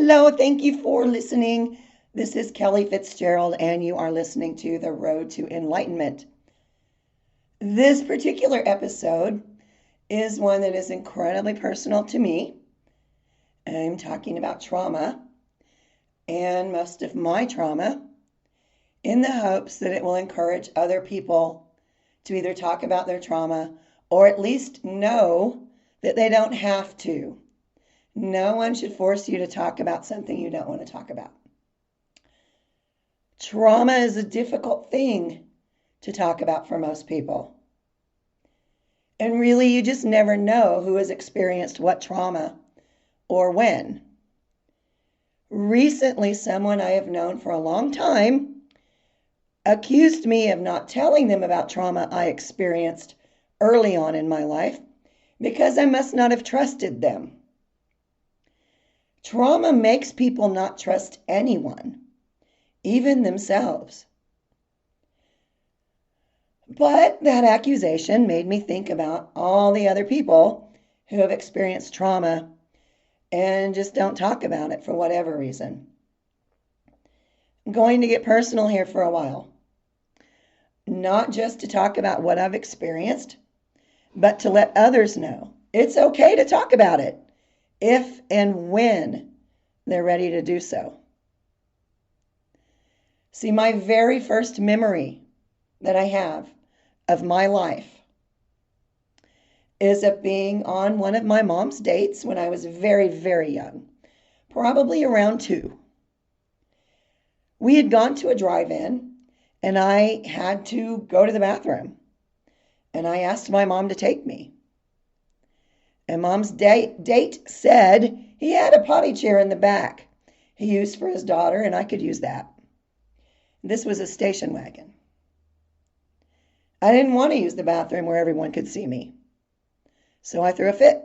Hello, thank you for listening. This is Kelly Fitzgerald, and you are listening to The Road to Enlightenment. This particular episode is one that is incredibly personal to me. I'm talking about trauma and most of my trauma in the hopes that it will encourage other people to either talk about their trauma or at least know that they don't have to. No one should force you to talk about something you don't want to talk about. Trauma is a difficult thing to talk about for most people. And really, you just never know who has experienced what trauma or when. Recently, someone I have known for a long time accused me of not telling them about trauma I experienced early on in my life because I must not have trusted them. Trauma makes people not trust anyone, even themselves. But that accusation made me think about all the other people who have experienced trauma and just don't talk about it for whatever reason. I'm going to get personal here for a while. Not just to talk about what I've experienced, but to let others know it's okay to talk about it if and when they're ready to do so. See, my very first memory that I have of my life is of being on one of my mom's dates when I was very, very young, probably around 2. We had gone to a drive-in and I had to go to the bathroom. And I asked my mom to take me. And Mom's date said he had a potty chair in the back he used for his daughter, and I could use that. This was a station wagon. I didn't want to use the bathroom where everyone could see me, so I threw a fit.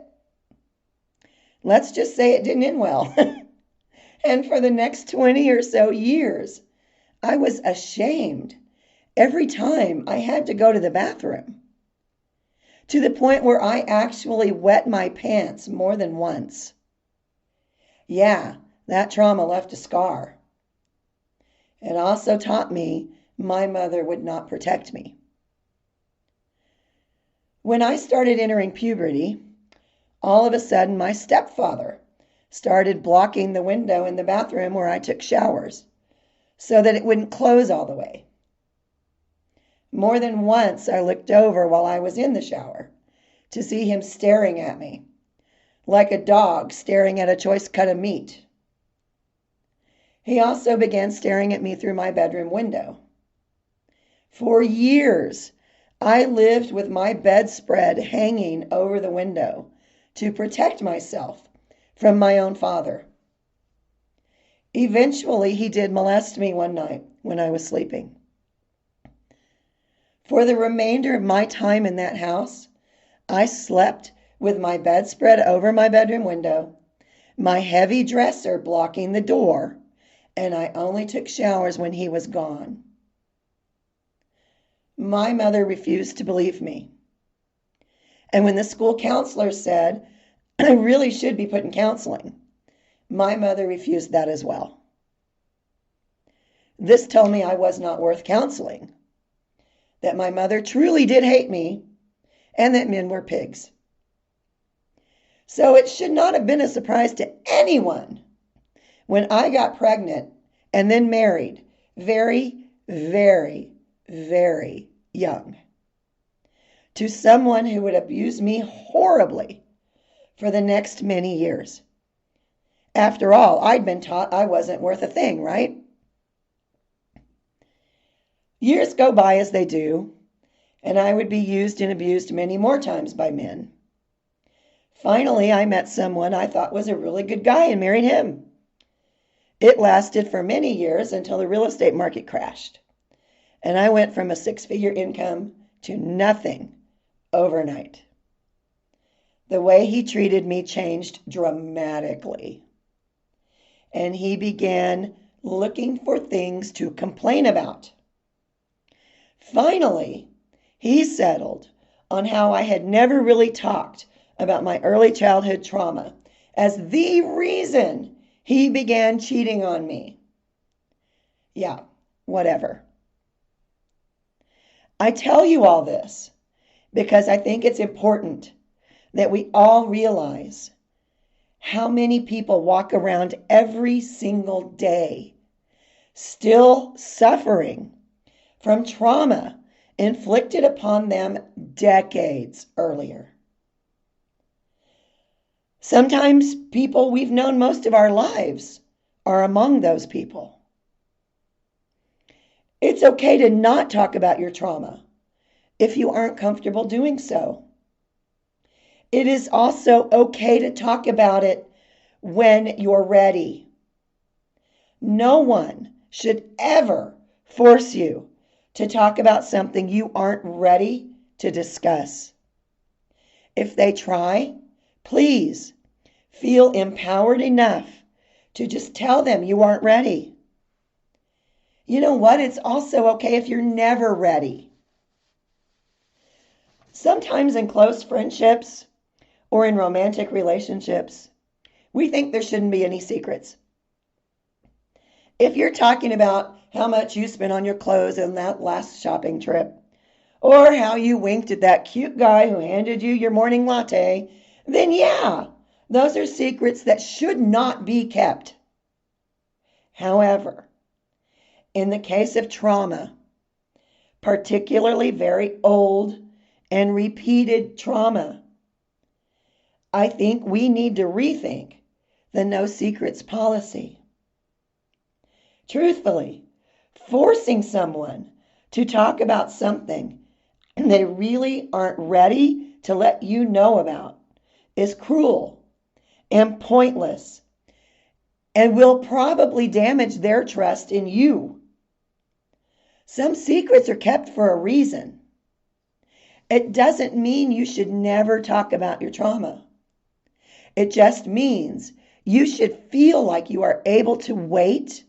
Let's just say it didn't end well. And for the next 20 or so years, I was ashamed every time I had to go to the bathroom, to the point where I actually wet my pants more than once. Yeah, that trauma left a scar. It also taught me my mother would not protect me. When I started entering puberty, all of a sudden my stepfather started blocking the window in the bathroom where I took showers so that it wouldn't close all the way. More than once I looked over while I was in the shower to see him staring at me, like a dog staring at a choice cut of meat. He also began staring at me through my bedroom window. For years, I lived with my bedspread hanging over the window to protect myself from my own father. Eventually, he did molest me one night when I was sleeping. For the remainder of my time in that house, I slept with my bedspread over my bedroom window, my heavy dresser blocking the door, and I only took showers when he was gone. My mother refused to believe me. And when the school counselor said I really should be put in counseling, my mother refused that as well. This told me I was not worth counseling, that my mother truly did hate me, and that men were pigs. So it should not have been a surprise to anyone when I got pregnant and then married very, very, very young to someone who would abuse me horribly for the next many years. After all, I'd been taught I wasn't worth a thing, right? Years go by as they do, and I would be used and abused many more times by men. Finally, I met someone I thought was a really good guy and married him. It lasted for many years until the real estate market crashed, and I went from a 6-figure income to nothing overnight. The way he treated me changed dramatically, and he began looking for things to complain about. Finally, he settled on how I had never really talked about my early childhood trauma as the reason He began cheating on me. Yeah, whatever. I tell you all this because I think it's important that we all realize how many people walk around every single day still suffering from trauma inflicted upon them decades earlier. Sometimes people we've known most of our lives are among those people. It's okay to not talk about your trauma if you aren't comfortable doing so. It is also okay to talk about it when you're ready. No one should ever force you to talk about something you aren't ready to discuss. If they try, please feel empowered enough to just tell them you aren't ready. You know what? It's also okay if you're never ready. Sometimes in close friendships or in romantic relationships, we think there shouldn't be any secrets. If you're talking about how much you spent on your clothes in that last shopping trip, or how you winked at that cute guy who handed you your morning latte, then yeah, those are secrets that should not be kept. However, in the case of trauma, particularly very old and repeated trauma, I think we need to rethink the no secrets policy. Truthfully, forcing someone to talk about something they really aren't ready to let you know about is cruel and pointless and will probably damage their trust in you. Some secrets are kept for a reason. It doesn't mean you should never talk about your trauma. It just means you should feel like you are able to wait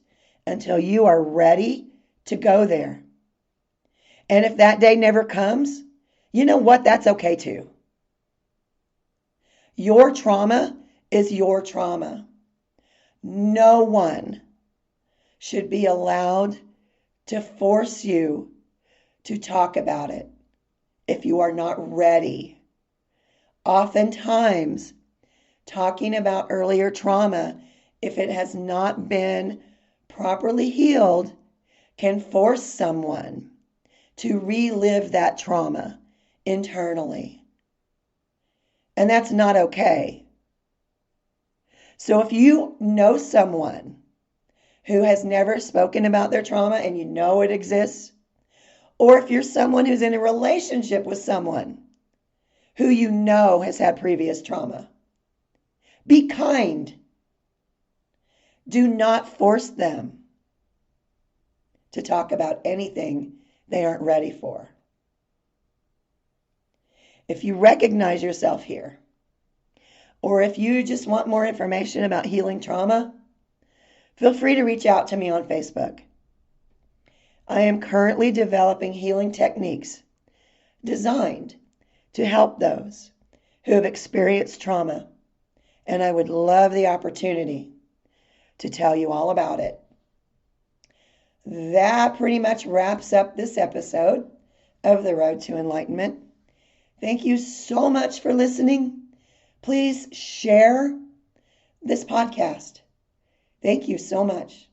until you are ready to go there. And if that day never comes, you know what? That's okay too. Your trauma is your trauma. No one should be allowed to force you to talk about it if you are not ready. Oftentimes, talking about earlier trauma, if it has not been properly healed, can force someone to relive that trauma internally. And that's not okay. So if you know someone who has never spoken about their trauma and you know it exists, or if you're someone who's in a relationship with someone who you know has had previous trauma, be kind. Do not force them to talk about anything they aren't ready for. If you recognize yourself here, or if you just want more information about healing trauma, feel free to reach out to me on Facebook. I am currently developing healing techniques designed to help those who have experienced trauma, and I would love the opportunity to tell you all about it. That pretty much wraps up this episode of The Road to Enlightenment. Thank you so much for listening. Please share this podcast. Thank you so much.